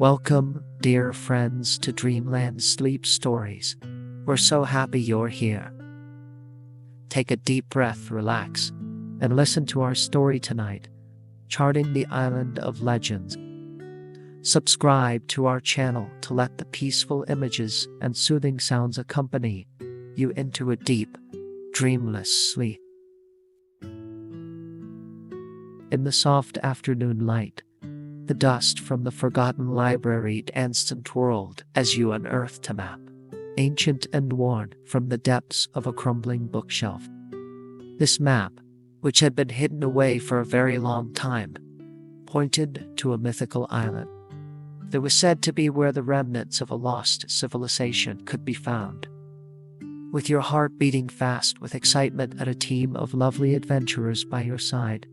Welcome, dear friends, to Dreamland Sleep Stories. We're so happy you're here. Take a deep breath, relax, and listen to our story tonight, Charting the Island of Legends. Subscribe to our channel to let the peaceful images and soothing sounds accompany you into a deep, dreamless sleep. In the soft afternoon light, the dust from the forgotten library danced and twirled as you unearthed a map, ancient and worn from the depths of a crumbling bookshelf. This map, which had been hidden away for a very long time, pointed to a mythical island that was said to be where the remnants of a lost civilization could be found. With your heart beating fast with excitement and a team of lovely adventurers by your side,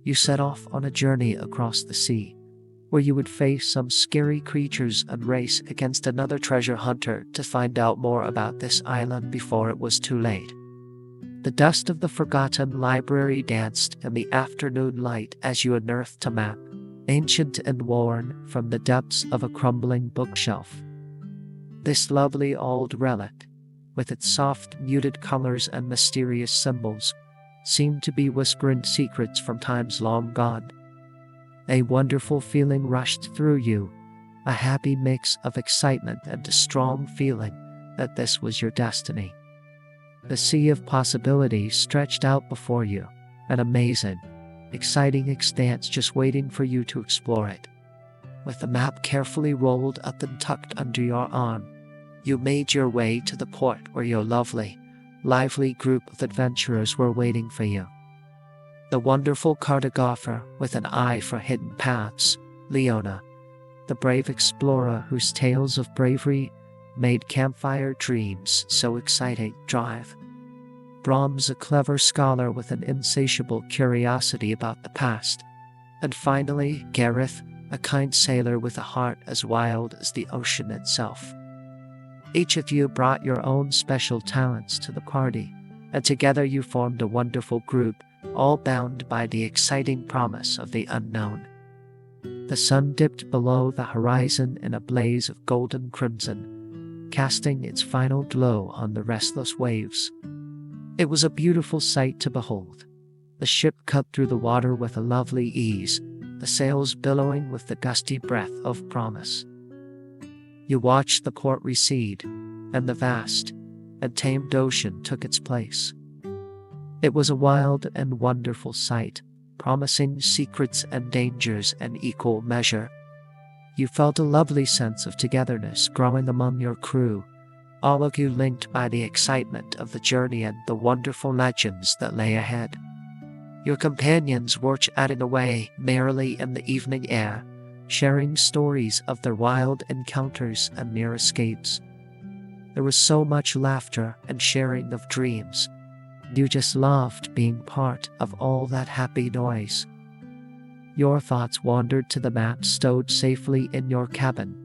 you set off on a journey across the sea, where you would face some scary creatures and race against another treasure hunter to find out more about this island before it was too late. The dust of the forgotten library danced in the afternoon light as you unearthed a map, ancient and worn from the depths of a crumbling bookshelf. This lovely old relic, with its soft, muted colors and mysterious symbols, seemed to be whispering secrets from times long gone. A wonderful feeling rushed through you, a happy mix of excitement and a strong feeling that this was your destiny. The sea of possibilities stretched out before you, an amazing, exciting expanse just waiting for you to explore it. With the map carefully rolled up and tucked under your arm, you made your way to the port where your lovely, lively group of adventurers were waiting for you. The wonderful cartographer with an eye for hidden paths, Leona, the brave explorer whose tales of bravery made campfire dreams so exciting, Drive, Brahms, a clever scholar with an insatiable curiosity about the past, and finally Gareth, a kind sailor with a heart as wild as the ocean itself. Each of you brought your own special talents to the party, and together you formed a wonderful group, all bound by the exciting promise of the unknown. The sun dipped below the horizon in a blaze of golden crimson, casting its final glow on the restless waves. It was a beautiful sight to behold. The ship cut through the water with a lovely ease, the sails billowing with the gusty breath of promise. You watched the port recede, and the vast and tamed ocean took its place. It was a wild and wonderful sight, promising secrets and dangers in equal measure. You felt a lovely sense of togetherness growing among your crew, all of you linked by the excitement of the journey and the wonderful legends that lay ahead. Your companions were chatting away merrily in the evening air, sharing stories of their wild encounters and near escapes. There was so much laughter and sharing of dreams. You just loved being part of all that happy noise. Your thoughts wandered to the map stowed safely in your cabin,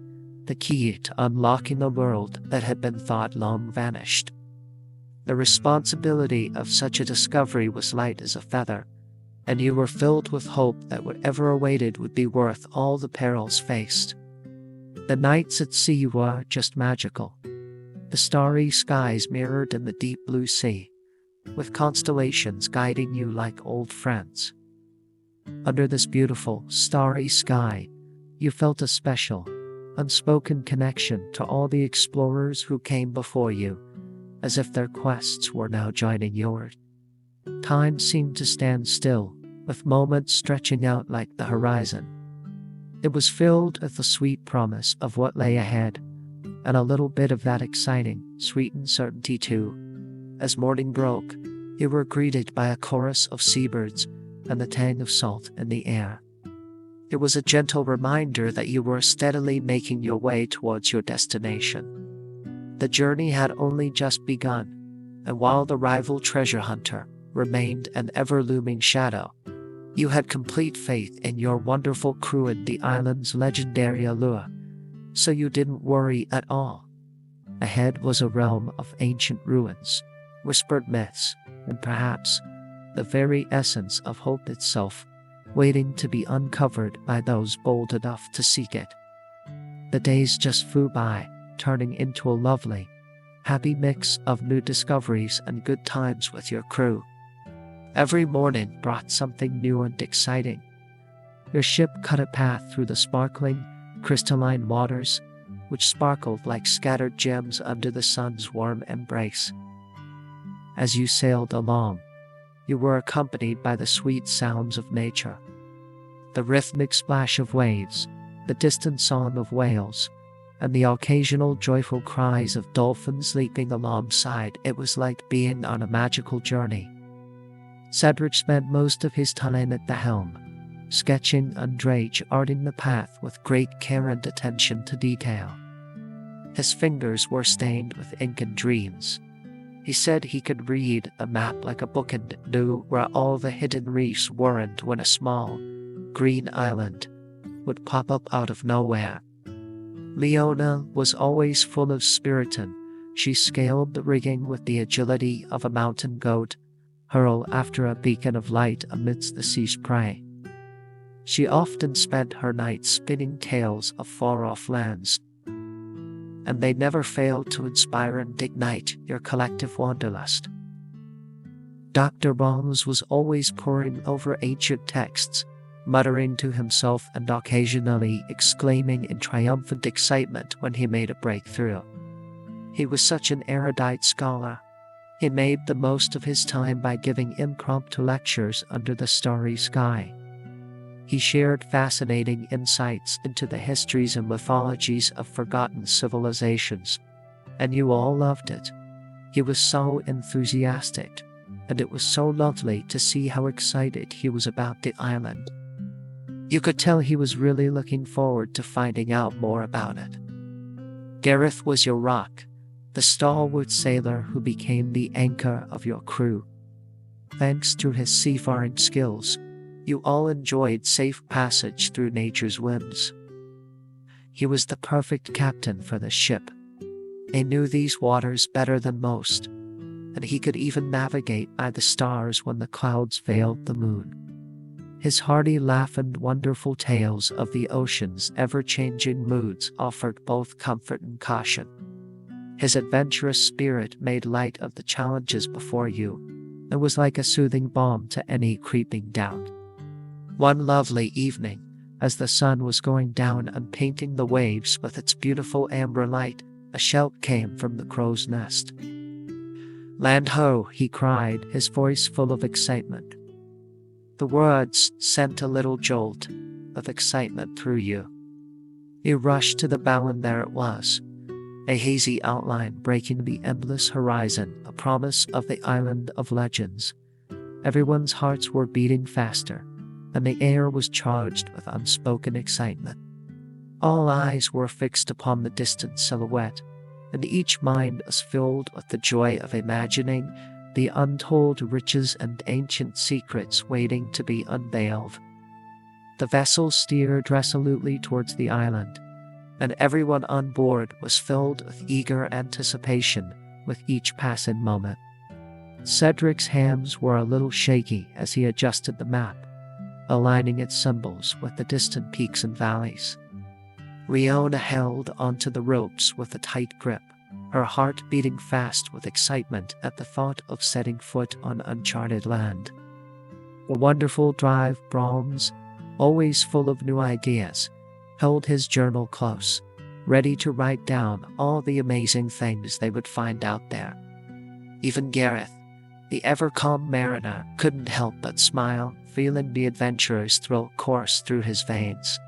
the key to unlocking a world that had been thought long vanished. The responsibility of such a discovery was light as a feather, and you were filled with hope that whatever awaited would be worth all the perils faced. The nights at sea were just magical. The starry skies mirrored in the deep blue sea, with constellations guiding you like old friends. Under this beautiful, starry sky, you felt a special, unspoken connection to all the explorers who came before you, as if their quests were now joining yours. Time seemed to stand still, with moments stretching out like the horizon. It was filled with the sweet promise of what lay ahead, and a little bit of that exciting, sweet uncertainty too. As morning broke, you were greeted by a chorus of seabirds and the tang of salt in the air. It was a gentle reminder that you were steadily making your way towards your destination. The journey had only just begun, and while the rival treasure hunter remained an ever-looming shadow, you had complete faith in your wonderful crew and the island's legendary allure, so you didn't worry at all. Ahead was a realm of ancient ruins, whispered myths, and perhaps the very essence of hope itself, waiting to be uncovered by those bold enough to seek it. The days just flew by, turning into a lovely, happy mix of new discoveries and good times with your crew. Every morning brought something new and exciting. Your ship cut a path through the sparkling, crystalline waters, which sparkled like scattered gems under the sun's warm embrace. As you sailed along, you were accompanied by the sweet sounds of nature. The rhythmic splash of waves, the distant song of whales, and the occasional joyful cries of dolphins leaping alongside. It was like being on a magical journey. Cedric spent most of his time at the helm, sketching and charting the path with great care and attention to detail. His fingers were stained with ink and dreams. He said he could read a map like a book and knew where all the hidden reefs weren't when a small, green island would pop up out of nowhere. Leona was always full of spirit, and she scaled the rigging with the agility of a mountain goat, hurl after a beacon of light amidst the sea's prey. She often spent her nights spinning tales of far-off lands, and they never failed to inspire and ignite your collective wanderlust. Dr. Barnes was always poring over ancient texts, muttering to himself and occasionally exclaiming in triumphant excitement when he made a breakthrough. He was such an erudite scholar. He made the most of his time by giving impromptu lectures under the starry sky. He shared fascinating insights into the histories and mythologies of forgotten civilizations, and you all loved it. He was so enthusiastic, and it was so lovely to see how excited he was about the island. You could tell he was really looking forward to finding out more about it. Gareth was your rock, the stalwart sailor who became the anchor of your crew. Thanks to his seafaring skills, you all enjoyed safe passage through nature's whims. He was the perfect captain for the ship. He knew these waters better than most, and he could even navigate by the stars when the clouds veiled the moon. His hearty laugh and wonderful tales of the ocean's ever-changing moods offered both comfort and caution. His adventurous spirit made light of the challenges before you, and was like a soothing balm to any creeping doubt. One lovely evening, as the sun was going down and painting the waves with its beautiful amber light, a shout came from the crow's nest. "Land ho!" he cried, his voice full of excitement. The words sent a little jolt of excitement through you. You rushed to the bow, and there it was, a hazy outline breaking the endless horizon, a promise of the island of legends. Everyone's hearts were beating faster, and the air was charged with unspoken excitement. All eyes were fixed upon the distant silhouette, and each mind was filled with the joy of imagining the untold riches and ancient secrets waiting to be unveiled. The vessel steered resolutely towards the island, and everyone on board was filled with eager anticipation with each passing moment. Cedric's hands were a little shaky as he adjusted the map, aligning its symbols with the distant peaks and valleys. Leona held onto the ropes with a tight grip, her heart beating fast with excitement at the thought of setting foot on uncharted land. The wonderful drive Brahms, always full of new ideas, held his journal close, ready to write down all the amazing things they would find out there. Even Gareth, the ever-calm mariner, couldn't help but smile, feeling the adventurer's thrill course through his veins.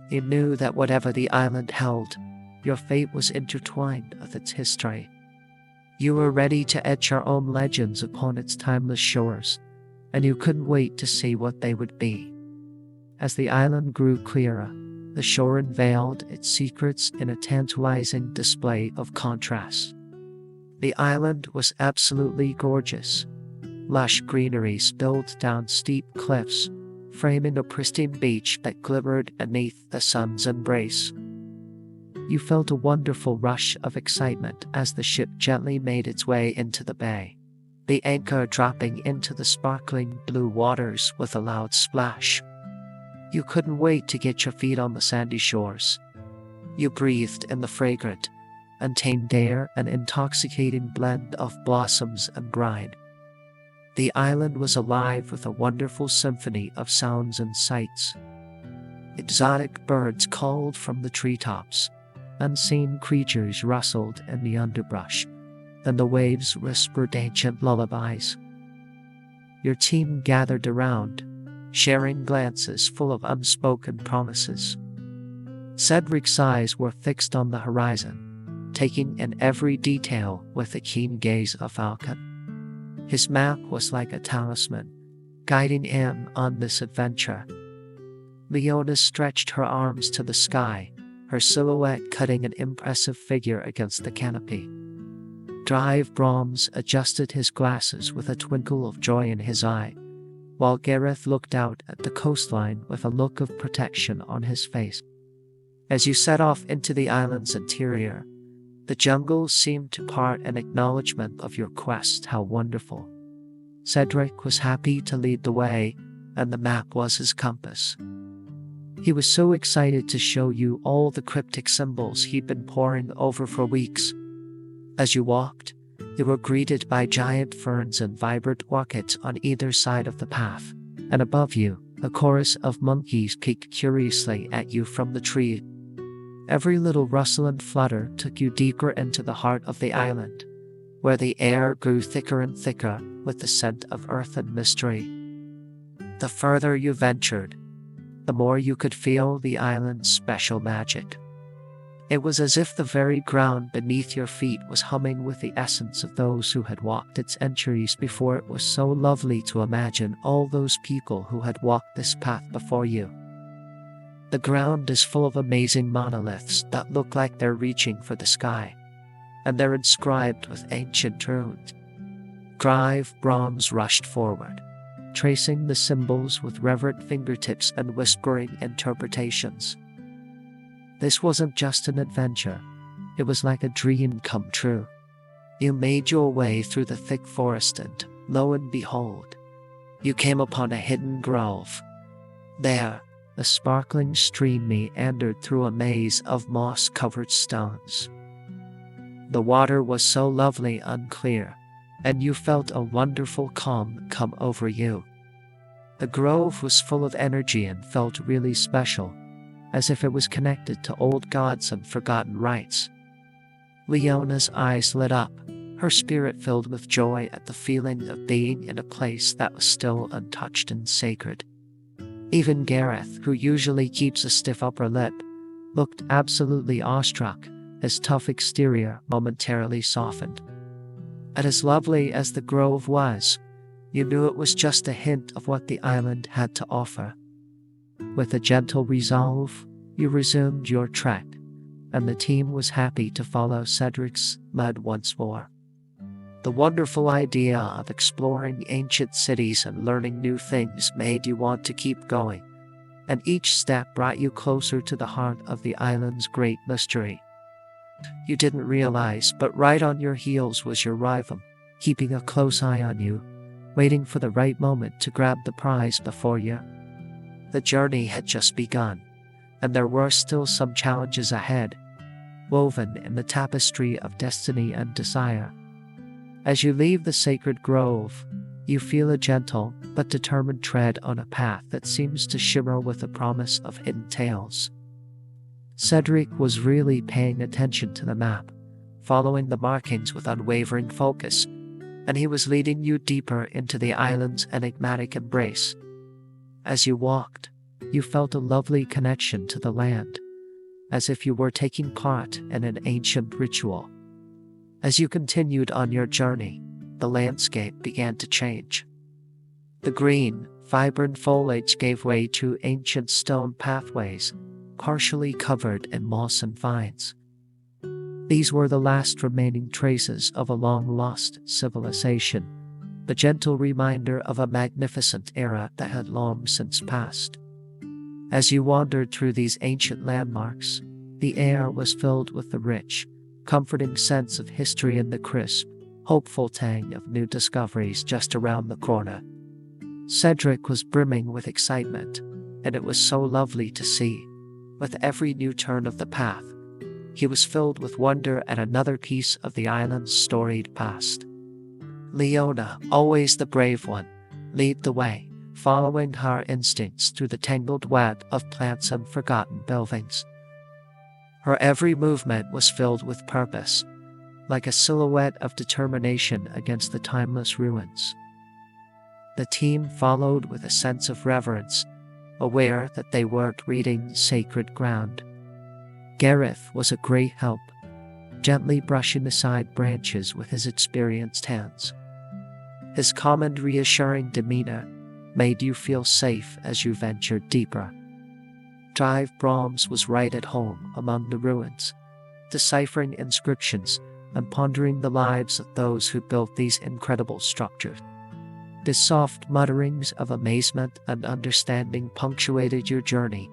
He knew that whatever the island held, your fate was intertwined with its history. You were ready to etch your own legends upon its timeless shores, and you couldn't wait to see what they would be. As the island grew clearer, the shore unveiled its secrets in a tantalizing display of contrast. The island was absolutely gorgeous. Lush greenery spilled down steep cliffs, framing a pristine beach that glimmered beneath the sun's embrace. You felt a wonderful rush of excitement as the ship gently made its way into the bay, the anchor dropping into the sparkling blue waters with a loud splash. You couldn't wait to get your feet on the sandy shores. You breathed in the fragrant, untamed air, an intoxicating blend of blossoms and brine. The island was alive with a wonderful symphony of sounds and sights. Exotic birds called from the treetops, unseen creatures rustled in the underbrush, and the waves whispered ancient lullabies. Your team gathered around, sharing glances full of unspoken promises. Cedric's eyes were fixed on the horizon, taking in every detail with the keen gaze of a falcon. His map was like a talisman, guiding him on this adventure. Leona stretched her arms to the sky, her silhouette cutting an impressive figure against the canopy. Drive Brahms adjusted his glasses with a twinkle of joy in his eye, while Gareth looked out at the coastline with a look of protection on his face. As you set off into the island's interior, the jungle seemed to part in acknowledgement of your quest. How wonderful. Cedric was happy to lead the way, and the map was his compass. He was so excited to show you all the cryptic symbols he'd been poring over for weeks. As you walked, you were greeted by giant ferns and vibrant orchids on either side of the path, and above you, a chorus of monkeys peeked curiously at you from the tree. Every little rustle and flutter took you deeper into the heart of the island, where the air grew thicker and thicker with the scent of earth and mystery. The further you ventured, the more you could feel the island's special magic. It was as if the very ground beneath your feet was humming with the essence of those who had walked it centuries before. It was so lovely to imagine all those people who had walked this path before you. The ground is full of amazing monoliths that look like they're reaching for the sky, and they're inscribed with ancient runes. Drive Brahms rushed forward, tracing the symbols with reverent fingertips and whispering interpretations. This wasn't just an adventure, it was like a dream come true. You made your way through the thick forest and, lo and behold, you came upon a hidden grove. There, a sparkling stream meandered through a maze of moss-covered stones. The water was so lovely and clear, and you felt a wonderful calm come over you. The grove was full of energy and felt really special, as if it was connected to old gods and forgotten rites. Leona's eyes lit up, her spirit filled with joy at the feeling of being in a place that was still untouched and sacred. Even Gareth, who usually keeps a stiff upper lip, looked absolutely awestruck. His tough exterior momentarily softened. And as lovely as the grove was, you knew it was just a hint of what the island had to offer. With a gentle resolve, you resumed your trek, and the team was happy to follow Cedric's lead once more. The wonderful idea of exploring ancient cities and learning new things made you want to keep going, and each step brought you closer to the heart of the island's great mystery. You didn't realize, but right on your heels was your rival, keeping a close eye on you, waiting for the right moment to grab the prize before you. The journey had just begun, and there were still some challenges ahead, woven in the tapestry of destiny and desire. As you leave the sacred grove, you feel a gentle but determined tread on a path that seems to shimmer with the promise of hidden tales. Cedric was really paying attention to the map, following the markings with unwavering focus, and he was leading you deeper into the island's enigmatic embrace. As you walked, you felt a lovely connection to the land, as if you were taking part in an ancient ritual. As you continued on your journey, the landscape began to change. The green, vibrant foliage gave way to ancient stone pathways, partially covered in moss and vines. These were the last remaining traces of a long-lost civilization, the gentle reminder of a magnificent era that had long since passed. As you wandered through these ancient landmarks, the air was filled with the rich, comforting sense of history and the crisp, hopeful tang of new discoveries just around the corner. Cedric was brimming with excitement, and it was so lovely to see. With every new turn of the path, He was filled with wonder at another piece of the island's storied past. Leona, always the brave one, led the way, following her instincts through the tangled web of plants and forgotten buildings. Her every movement was filled with purpose, like a silhouette of determination against the timeless ruins. The team followed with a sense of reverence, aware that they weren't reading sacred ground. Gareth was a great help, gently brushing aside branches with his experienced hands. His calm and reassuring demeanor made you feel safe as you ventured deeper. Drive Brahms was right at home among the ruins, deciphering inscriptions and pondering the lives of those who built these incredible structures. The soft mutterings of amazement and understanding punctuated your journey,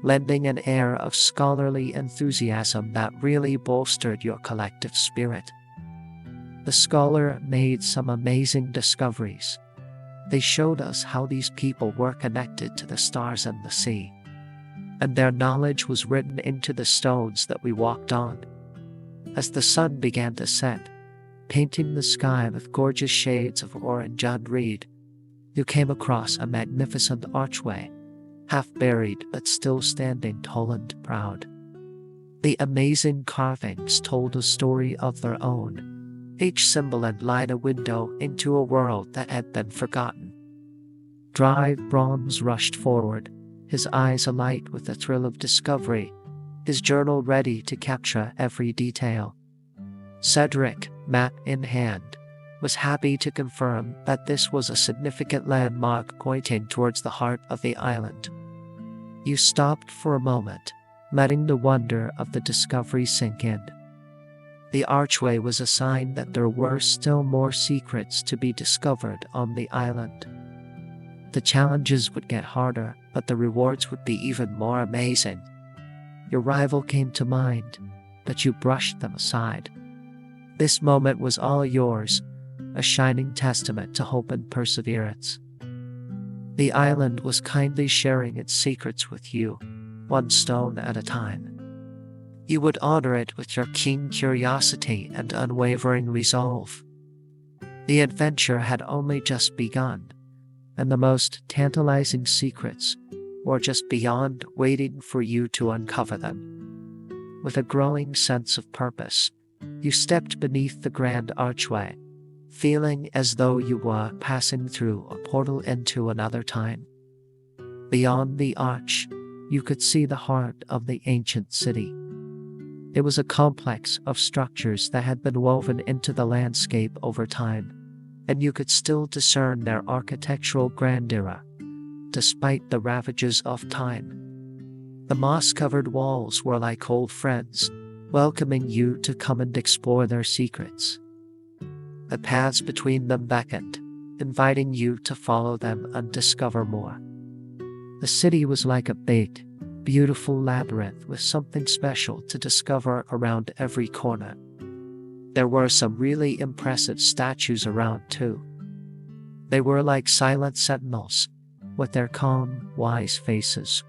lending an air of scholarly enthusiasm that really bolstered your collective spirit. The scholar made some amazing discoveries. They showed us how these people were connected to the stars and the sea, and their knowledge was written into the stones that we walked on. As the sun began to set, painting the sky with gorgeous shades of orange and red, you came across a magnificent archway, half buried but still standing tall and proud. The amazing carvings told a story of their own, each symbol and line a window into a world that had been forgotten. Drive Brahms rushed forward, his eyes alight with the thrill of discovery, his journal ready to capture every detail. Cedric, map in hand, was happy to confirm that this was a significant landmark pointing towards the heart of the island. You stopped for a moment, letting the wonder of the discovery sink in. The archway was a sign that there were still more secrets to be discovered on the island. The challenges would get harder, but the rewards would be even more amazing. Your rival came to mind, but you brushed them aside. This moment was all yours, a shining testament to hope and perseverance. The island was kindly sharing its secrets with you, one stone at a time. You would honor it with your keen curiosity and unwavering resolve. The adventure had only just begun, and the most tantalizing secrets were just beyond, waiting for you to uncover them. With a growing sense of purpose, you stepped beneath the grand archway, feeling as though you were passing through a portal into another time. Beyond the arch, you could see the heart of the ancient city. It was a complex of structures that had been woven into the landscape over time, and you could still discern their architectural grandeur, despite the ravages of time. The moss-covered walls were like old friends, welcoming you to come and explore their secrets. The paths between them beckoned, inviting you to follow them and discover more. The city was like a big, beautiful labyrinth with something special to discover around every corner. There were some really impressive statues around too. They were like silent sentinels, with their calm, wise faces.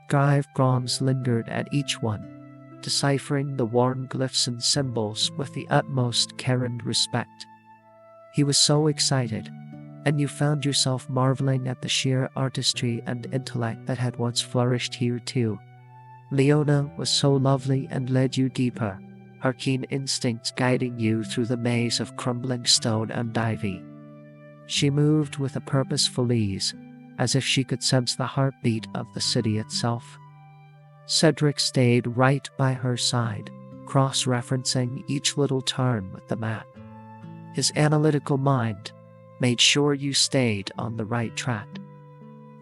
Drive Brahms lingered at each one, deciphering the worn glyphs and symbols with the utmost care and respect. He was so excited, and you found yourself marveling at the sheer artistry and intellect that had once flourished here too. Leona was so lovely and led you deeper, her keen instincts guiding you through the maze of crumbling stone and ivy. She moved with a purposeful ease, as if she could sense the heartbeat of the city itself. Cedric stayed right by her side, cross-referencing each little turn with the map. His analytical mind made sure you stayed on the right track.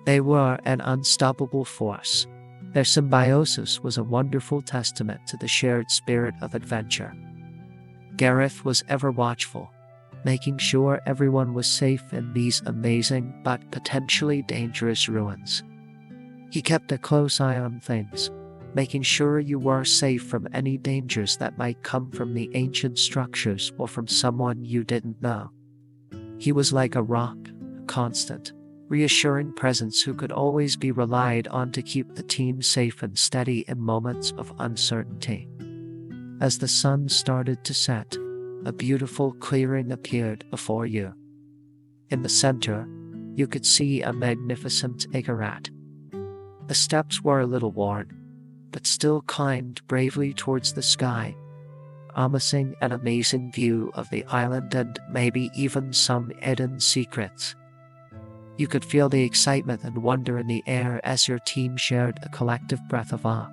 They were an unstoppable force. Their symbiosis was a wonderful testament to the shared spirit of adventure. Gareth was ever watchful, making sure everyone was safe in these amazing but potentially dangerous ruins. He kept a close eye on things, making sure you were safe from any dangers that might come from the ancient structures or from someone you didn't know. He was like a rock, a constant, reassuring presence who could always be relied on to keep the team safe and steady in moments of uncertainty. As the sun started to set, a beautiful clearing appeared before you. In the center, you could see a magnificent ziggurat. The steps were a little worn, but still climbed bravely towards the sky, promising an amazing view of the island and maybe even some hidden secrets. You could feel the excitement and wonder in the air as your team shared a collective breath of awe,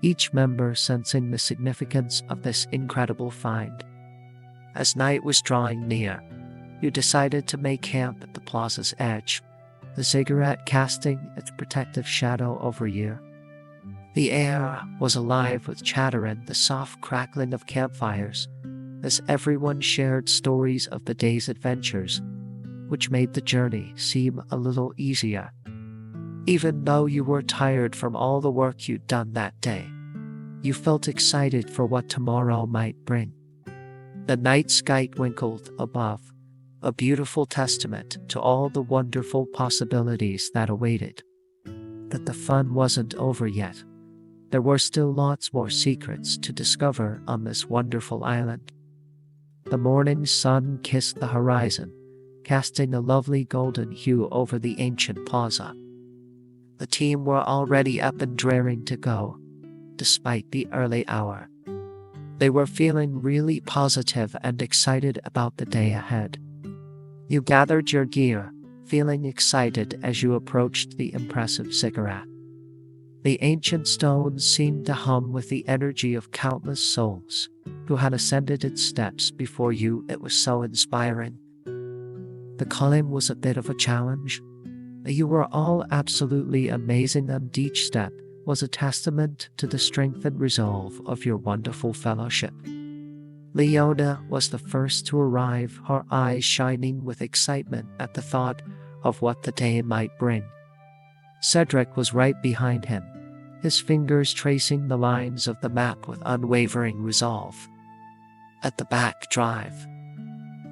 each member sensing the significance of this incredible find. As night was drawing near, you decided to make camp at the plaza's edge, the ziggurat casting its protective shadow over you. The air was alive with chatter and the soft crackling of campfires, as everyone shared stories of the day's adventures, which made the journey seem a little easier. Even though you were tired from all the work you'd done that day, you felt excited for what tomorrow might bring. The night sky twinkled above, a beautiful testament to all the wonderful possibilities that awaited. But the fun wasn't over yet. There were still lots more secrets to discover on this wonderful island. The morning sun kissed the horizon, casting a lovely golden hue over the ancient plaza. The team were already up and raring to go, despite the early hour. They were feeling really positive and excited about the day ahead. You gathered your gear, feeling excited as you approached the impressive ziggurat. The ancient stones seemed to hum with the energy of countless souls who had ascended its steps before you. It was so inspiring. The climb was a bit of a challenge. You were all absolutely amazing, and each step was a testament to the strength and resolve of your wonderful fellowship. Leona was the first to arrive, her eyes shining with excitement at the thought of what the day might bring. Cedric was right behind him, his fingers tracing the lines of the map with unwavering resolve. At the back drive,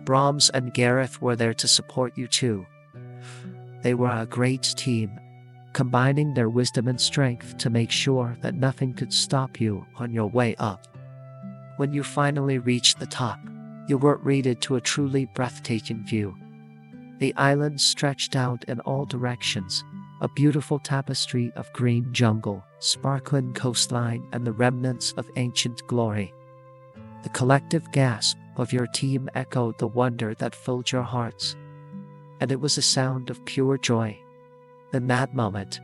Brahms and Gareth were there to support you too. They were a great team, combining their wisdom and strength to make sure that nothing could stop you on your way up. When you finally reached the top, you were greeted to a truly breathtaking view. The island stretched out in all directions, a beautiful tapestry of green jungle, sparkling coastline, and the remnants of ancient glory. The collective gasp of your team echoed the wonder that filled your hearts, and it was a sound of pure joy. In that moment,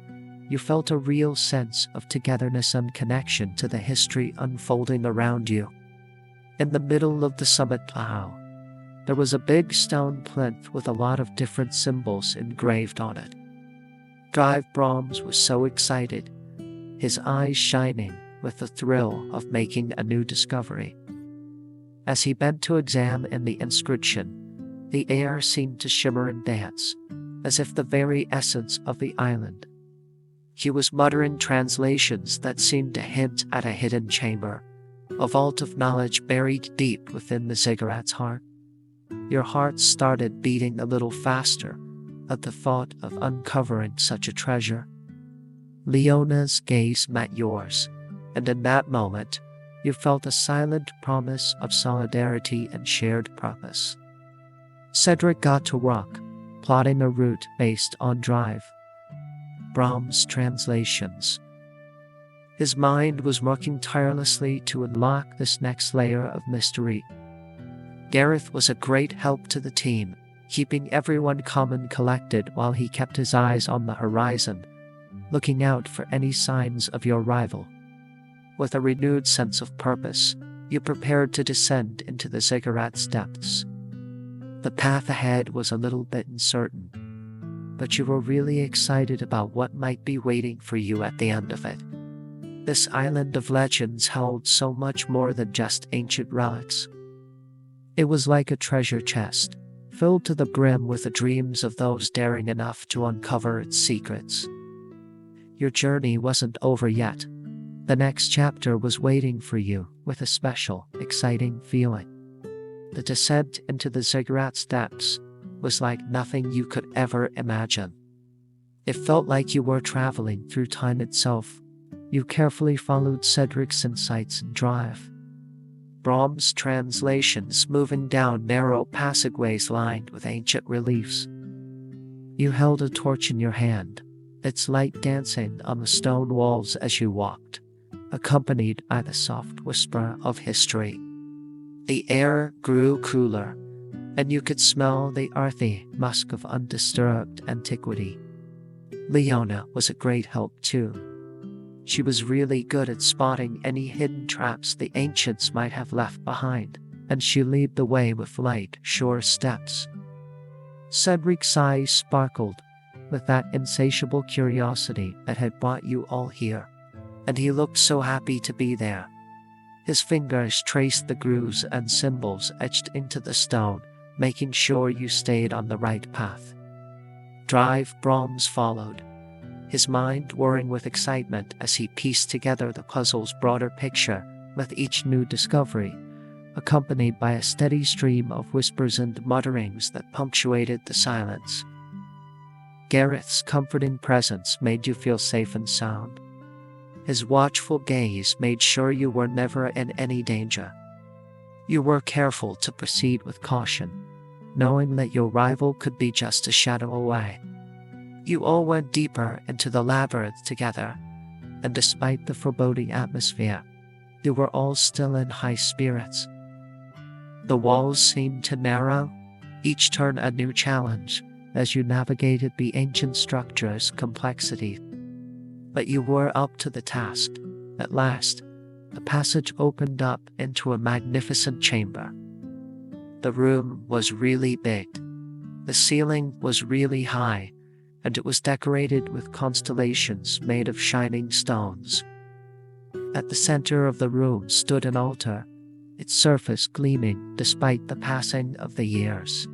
you felt a real sense of togetherness and connection to the history unfolding around you. In the middle of the summit plateau, there was a big stone plinth with a lot of different symbols engraved on it. Drive Brahms was so excited, his eyes shining with the thrill of making a new discovery. As he bent to examine the inscription, the air seemed to shimmer and dance, as if the very essence of the island. He was muttering translations that seemed to hint at a hidden chamber, a vault of knowledge buried deep within the ziggurat's heart. Your heart started beating a little faster at the thought of uncovering such a treasure. Leona's gaze met yours, and in that moment, you felt a silent promise of solidarity and shared purpose. Cedric got to work, plotting a route based on Drive Brahms' translations. His mind was working tirelessly to unlock this next layer of mystery. Gareth was a great help to the team, keeping everyone calm and collected while he kept his eyes on the horizon, looking out for any signs of your rival. With a renewed sense of purpose, you prepared to descend into the ziggurat's depths. The path ahead was a little bit uncertain, but you were really excited about what might be waiting for you at the end of it. This island of legends held so much more than just ancient relics. It was like a treasure chest, filled to the brim with the dreams of those daring enough to uncover its secrets. Your journey wasn't over yet. The next chapter was waiting for you with a special, exciting feeling. The descent into the ziggurat's depths was like nothing you could ever imagine. It felt like you were traveling through time itself. You carefully followed Cedric's insights and drive. Brahms' translations moving down narrow passageways lined with ancient reliefs. You held a torch in your hand, its light dancing on the stone walls as you walked, accompanied by the soft whisper of history. The air grew cooler, and you could smell the earthy musk of undisturbed antiquity. Leona was a great help too. She was really good at spotting any hidden traps the ancients might have left behind, and she led the way with light, sure steps. Cedric's eyes sparkled with that insatiable curiosity that had brought you all here, and he looked so happy to be there. His fingers traced the grooves and symbols etched into the stone, making sure you stayed on the right path. Drive, Brahms followed, his mind whirring with excitement as he pieced together the puzzle's broader picture with each new discovery, accompanied by a steady stream of whispers and mutterings that punctuated the silence. Gareth's comforting presence made you feel safe and sound. His watchful gaze made sure you were never in any danger. You were careful to proceed with caution, knowing that your rival could be just a shadow away. You all went deeper into the labyrinth together, and despite the foreboding atmosphere, you were all still in high spirits. The walls seemed to narrow, each turn a new challenge, as you navigated the ancient structure's complexity. But you were up to the task. At last, the passage opened up into a magnificent chamber. The room was really big. The ceiling was really high, and it was decorated with constellations made of shining stones. At the center of the room stood an altar, its surface gleaming despite the passing of the years.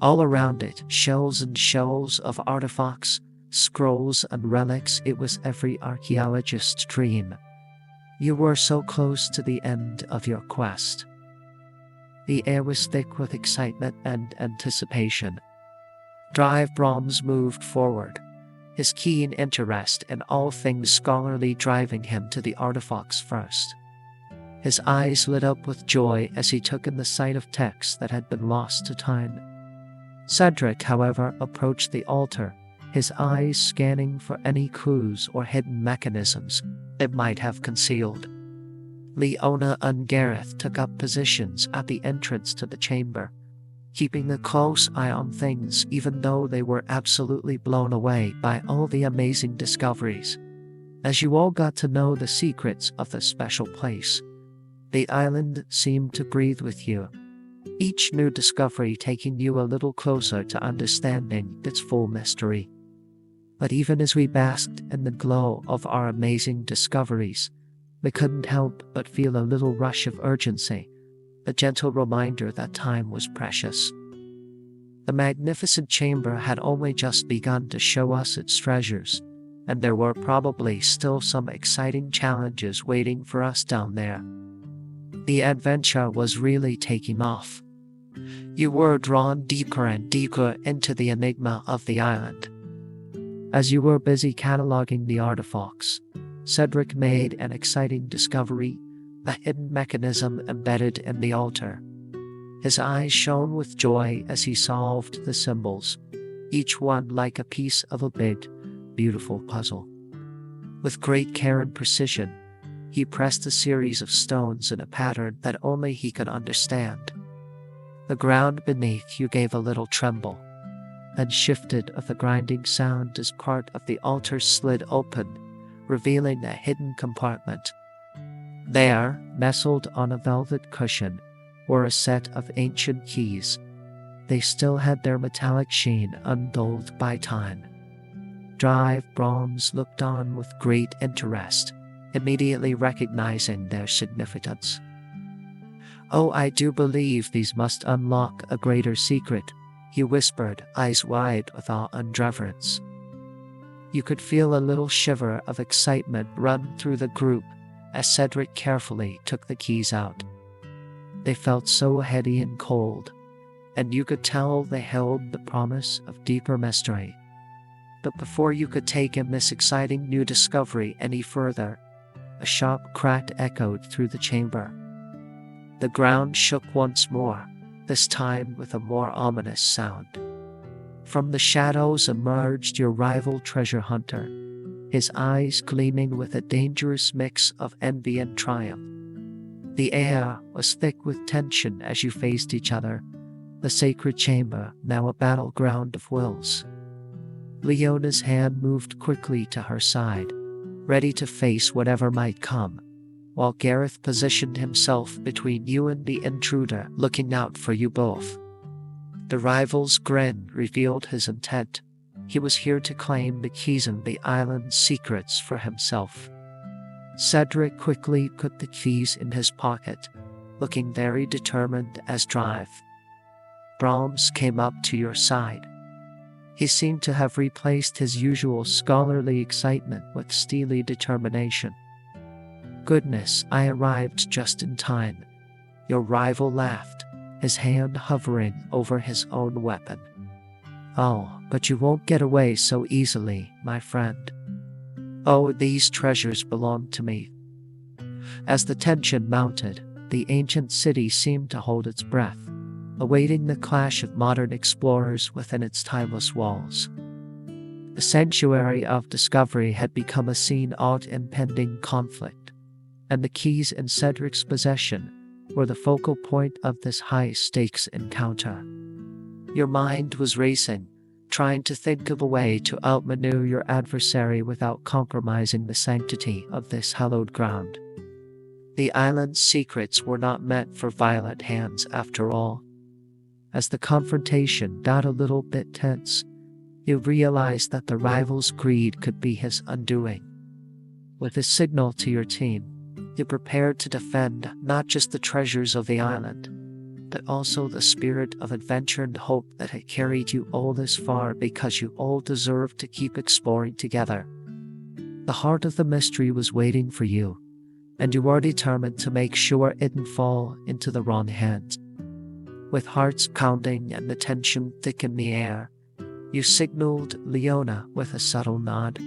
All around it, shells and shells of artifacts, scrolls and relics. It was every archaeologist's dream. You were so close to the end of your quest. The air was thick with excitement and anticipation. Drive, Brahms moved forward, his keen interest in all things scholarly driving him to the artifacts first. His eyes lit up with joy as he took in the sight of texts that had been lost to time. Cedric, however, approached the altar, his eyes scanning for any clues or hidden mechanisms it might have concealed. Leona and Gareth took up positions at the entrance to the chamber, keeping a close eye on things even though they were absolutely blown away by all the amazing discoveries. As you all got to know the secrets of the special place, the island seemed to breathe with you, each new discovery taking you a little closer to understanding its full mystery. But even as we basked in the glow of our amazing discoveries, we couldn't help but feel a little rush of urgency, a gentle reminder that time was precious. The magnificent chamber had only just begun to show us its treasures, and there were probably still some exciting challenges waiting for us down there. The adventure was really taking off. You were drawn deeper and deeper into the enigma of the island. As you were busy cataloging the artifacts, Cedric made an exciting discovery, a hidden mechanism embedded in the altar. His eyes shone with joy as he solved the symbols, each one like a piece of a big, beautiful puzzle. With great care and precision, he pressed a series of stones in a pattern that only he could understand. The ground beneath you gave a little tremble, and shifted with a grinding sound as part of the altar slid open, revealing a hidden compartment. There, nestled on a velvet cushion, were a set of ancient keys. They still had their metallic sheen undulled by time. Drive, Brahms looked on with great interest, immediately recognizing their significance. "Oh, I do believe these must unlock a greater secret," he whispered, eyes wide with awe and reverence. You could feel a little shiver of excitement run through the group as Cedric carefully took the keys out. They felt so heady and cold, and you could tell they held the promise of deeper mystery. But before you could take in this exciting new discovery any further, a sharp crack echoed through the chamber. The ground shook once more, this time with a more ominous sound. From the shadows emerged your rival treasure hunter, his eyes gleaming with a dangerous mix of envy and triumph. The air was thick with tension as you faced each other, the sacred chamber now a battleground of wills. Leona's hand moved quickly to her side, ready to face whatever might come, while Gareth positioned himself between you and the intruder, looking out for you both. The rival's grin revealed his intent. He was here to claim the keys and the island's secrets for himself. Cedric quickly put the keys in his pocket, looking very determined as drive. Brahms came up to your side. He seemed to have replaced his usual scholarly excitement with steely determination. Goodness, I arrived just in time. Your rival laughed, his hand hovering over his own weapon. Oh, but you won't get away so easily, my friend. Oh, these treasures belong to me. As the tension mounted, the ancient city seemed to hold its breath, awaiting the clash of modern explorers within its timeless walls. The sanctuary of discovery had become a scene of impending conflict, and the keys in Cedric's possession were the focal point of this high-stakes encounter. Your mind was racing, trying to think of a way to outmaneuver your adversary without compromising the sanctity of this hallowed ground. The island's secrets were not meant for violent hands after all. As the confrontation got a little bit tense, you realized that the rival's greed could be his undoing. With a signal to your team, you prepared to defend not just the treasures of the island, but also the spirit of adventure and hope that had carried you all this far, because you all deserved to keep exploring together. The heart of the mystery was waiting for you, and you were determined to make sure it didn't fall into the wrong hands. With hearts pounding and the tension thick in the air, you signaled Leona with a subtle nod.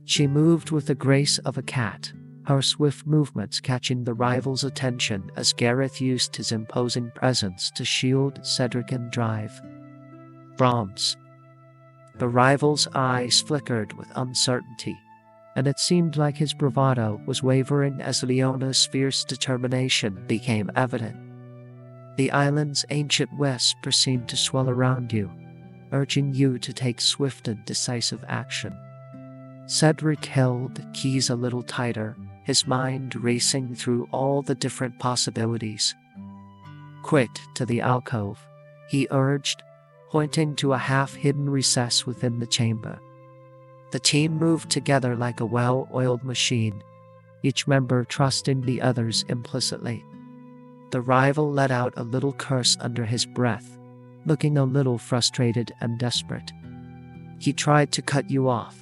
She moved with the grace of a cat, her swift movements catching the rival's attention as Gareth used his imposing presence to shield Cedric and drive. Brahms. The rival's eyes flickered with uncertainty, and it seemed like his bravado was wavering as Leona's fierce determination became evident. The island's ancient whisper seemed to swell around you, urging you to take swift and decisive action. Cedric held the keys a little tighter, his mind racing through all the different possibilities. Quick to the alcove, he urged, pointing to a half-hidden recess within the chamber. The team moved together like a well-oiled machine, each member trusting the others implicitly. The rival let out a little curse under his breath, looking a little frustrated and desperate. He tried to cut you off,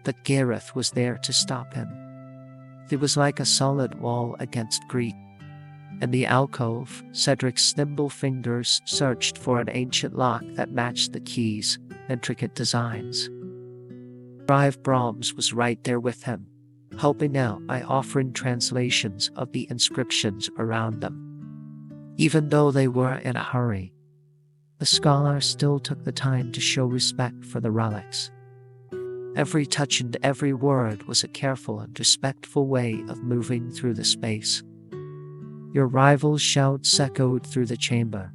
but Gareth was there to stop him. It was like a solid wall against greed. In the alcove, Cedric's nimble fingers searched for an ancient lock that matched the key's intricate designs. Drive Brahms was right there with him, helping out by offering translations of the inscriptions around them. Even though they were in a hurry, the scholar still took the time to show respect for the relics. Every touch and every word was a careful and respectful way of moving through the space. Your rival's shouts echoed through the chamber,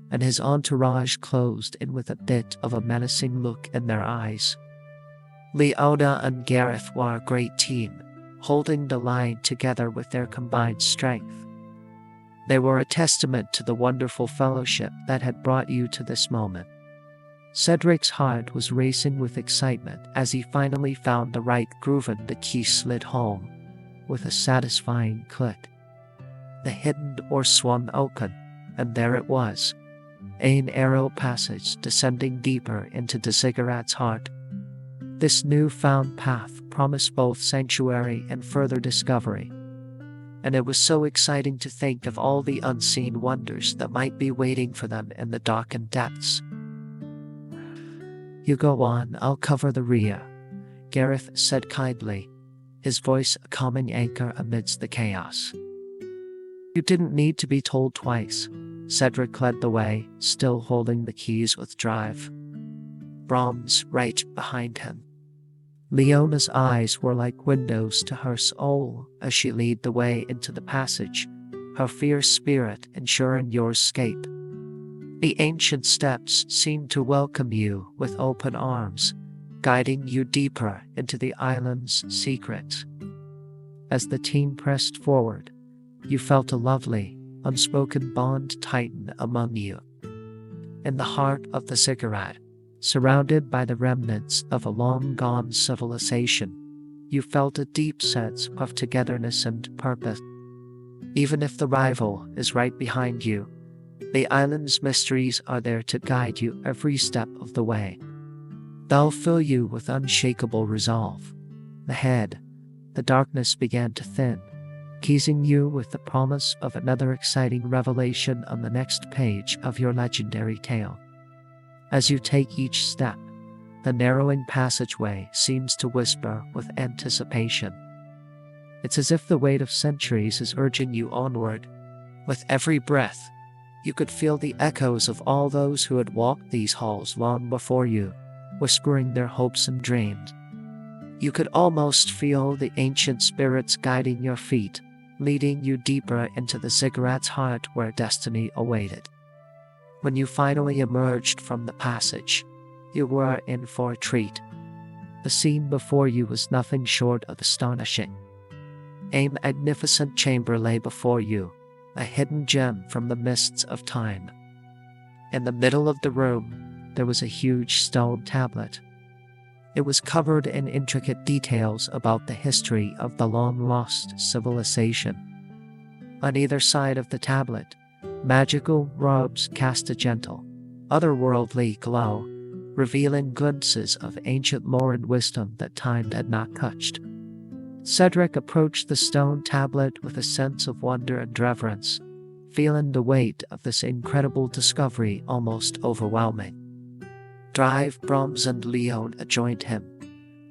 and his entourage closed in with a bit of a menacing look in their eyes. Leona and Gareth were a great team, holding the line together with their combined strength. They were a testament to the wonderful fellowship that had brought you to this moment. Cedric's heart was racing with excitement as he finally found the right groove and the key slid home with a satisfying click. The hidden door swung open, and there it was, a narrow passage descending deeper into the ziggurat's heart. This newfound path promised both sanctuary and further discovery. and it was so exciting to think of all the unseen wonders that might be waiting for them in the darkened depths. "You go on, I'll cover the rear," Gareth said kindly, his voice a calming anchor amidst the chaos. "You didn't need to be told twice." Cedric led the way, still holding the keys with drive. Brahms right behind him. Leona's eyes were like windows to her soul as she led the way into the passage, her fierce spirit ensuring your escape. The ancient steps seemed to welcome you with open arms, guiding you deeper into the island's secrets. As the team pressed forward, you felt a lovely, unspoken bond tighten among you. In the heart of the ziggurat, surrounded by the remnants of a long-gone civilization, you felt a deep sense of togetherness and purpose. Even if the rival is right behind you, the island's mysteries are there to guide you every step of the way. They'll fill you with unshakable resolve. Ahead, the darkness began to thin, teasing you with the promise of another exciting revelation on the next page of your legendary tale. As you take each step, the narrowing passageway seems to whisper with anticipation. It's as if the weight of centuries is urging you onward. With every breath, you could feel the echoes of all those who had walked these halls long before you, whispering their hopes and dreams. You could almost feel the ancient spirits guiding your feet, leading you deeper into the ziggurat's heart where destiny awaited. When you finally emerged from the passage, you were in for a treat. The scene before you was nothing short of astonishing. A magnificent chamber lay before you, a hidden gem from the mists of time. In the middle of the room, there was a huge stone tablet. It was covered in intricate details about the history of the long-lost civilization. On either side of the tablet, magical robes cast a gentle, otherworldly glow, revealing glimpses of ancient lore and wisdom that time had not touched. Cedric approached the stone tablet with a sense of wonder and reverence, feeling the weight of this incredible discovery almost overwhelming. Drive, Brahms, and Leona joined him,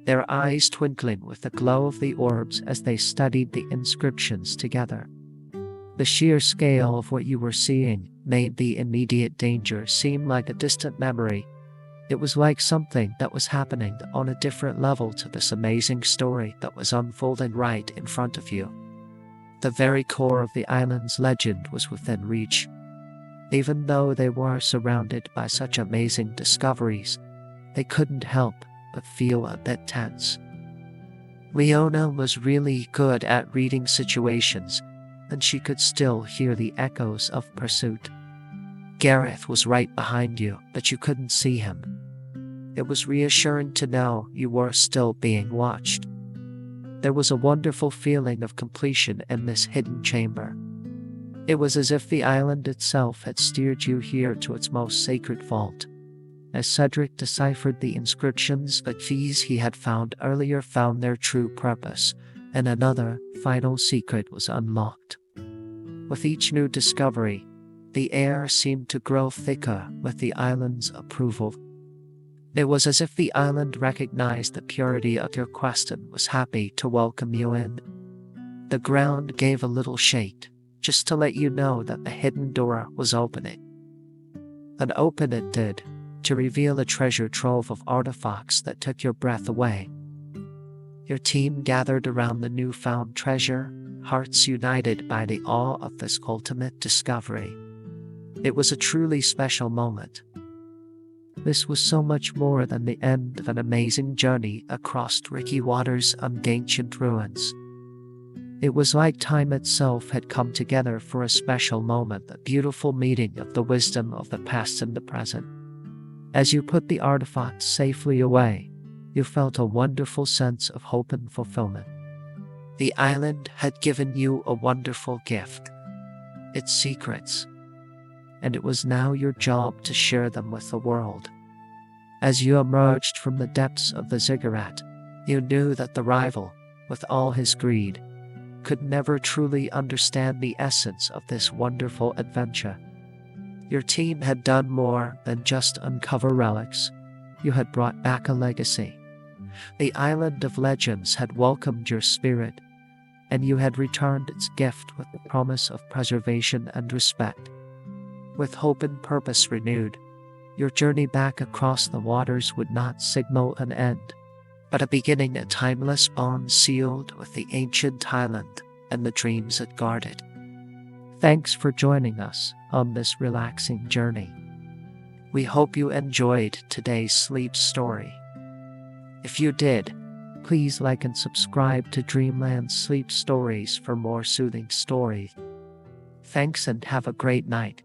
their eyes twinkling with the glow of the orbs as they studied the inscriptions together. The sheer scale of what you were seeing made the immediate danger seem like a distant memory. It was like something that was happening on a different level to this amazing story that was unfolding right in front of you. The very core of the island's legend was within reach. Even though they were surrounded by such amazing discoveries, they couldn't help but feel a bit tense. Leona was really good at reading situations, and she could still hear the echoes of pursuit. Gareth was right behind you, but you couldn't see him. It was reassuring to know you were still being watched. There was a wonderful feeling of completion in this hidden chamber. It was as if the island itself had steered you here to its most sacred vault. As Cedric deciphered the inscriptions, the keys he had found earlier found their true purpose, and another, final secret was unlocked. With each new discovery, the air seemed to grow thicker with the island's approval. It was as if the island recognized the purity of your quest and was happy to welcome you in. The ground gave a little shake, just to let you know that the hidden door was opening. And open it did, to reveal a treasure trove of artifacts that took your breath away. Your team gathered around the newfound treasure, hearts united by the awe of this ultimate discovery. It was a truly special moment. This was so much more than the end of an amazing journey across tricky waters and ancient ruins. It was like time itself had come together for a special moment, a beautiful meeting of the wisdom of the past and the present. As you put the artifacts safely away, you felt a wonderful sense of hope and fulfillment. The island had given you a wonderful gift, its secrets, and it was now your job to share them with the world. As you emerged from the depths of the ziggurat, you knew that the rival, with all his greed, could never truly understand the essence of this wonderful adventure. Your team had done more than just uncover relics. You had brought back a legacy. The island of legends had welcomed your spirit, and you had returned its gift with the promise of preservation and respect. With hope and purpose renewed, your journey back across the waters would not signal an end, but a beginning, a timeless bond sealed with the ancient island and the dreams it guarded. Thanks for joining us on this relaxing journey. We hope you enjoyed today's sleep story. If you did, please like and subscribe to Dreamland Sleep Stories for more soothing stories. Thanks and have a great night.